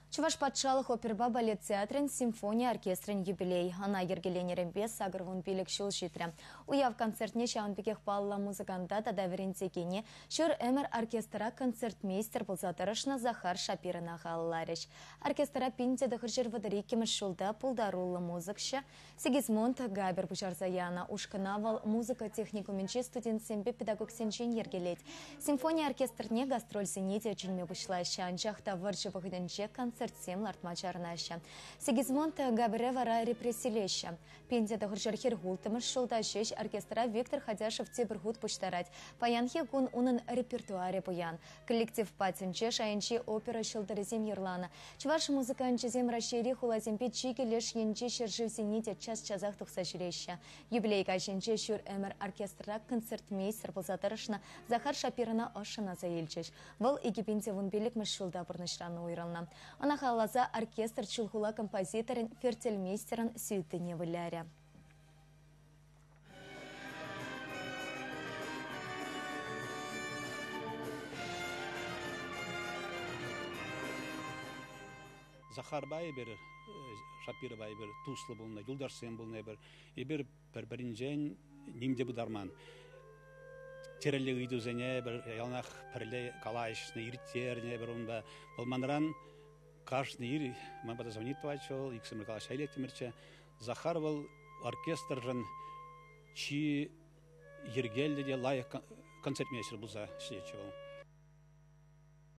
Чуваш патшалық оперба балет театрын симфония оркестрын юбилей. Ана ергеленерінбе сағырғын билік шул житрі. Уяв концертне шауынбекех балла музыканда тадавірінтекене шүр әмір оркестра концертмейстер бұлзатырышына Захар Шапирына ғалыларыш. Оркестра пинте дұқыржыр вадырикеміз шулда пулдарулы музыкшы. Сигизмунд Габер Бучарзаяна ушканавал музыка техникуменче студент сембе педагог сенчен ергелет. Симфония оркестрне гастроль сенете чынме бұшлайшы анчақта варжы бұғыдынче концертсем лартмачарнашы. Сигизмунд Габере вара репрессилеші. Пенде дұғыржыр хергултымыз шулда шеш оркестра Виктор Хадяшев тебіргуд пұштарать. Паянхе гун унын репертуаре бұян. Коллектив патинче шайынче опера шылдырызем ерланы. Чуваш музыканчызем расшири хулаземпе чигелеш енче шерживзенете час-чазақ тұқса жүреші. Юбилейка женче шүр әмір оркестра концертмейстер бұлзатырышына Захар Шапирына ашына заелчеш. Бұл египенде вунбелік мүшілда бұрнышраны ойрална. Она халаза оркестр чулхула композиторын фертельмейстерін сүйттіне выляря. Захар бай bir, Шапир бай bir, Туслы болна, Юлдарсен болна bir, bir бірінжен немде бұдарман. Терелі үйдузене bir, ялнақ пірлі калайшны, ирттерне bir, онда болманыран каждый ир, мен бада звонит твачол, Иксамир Калаш Айлектімірче, Захар был оркестржен, чи ергелді де лайық концертмейстер бұлза шлечевал.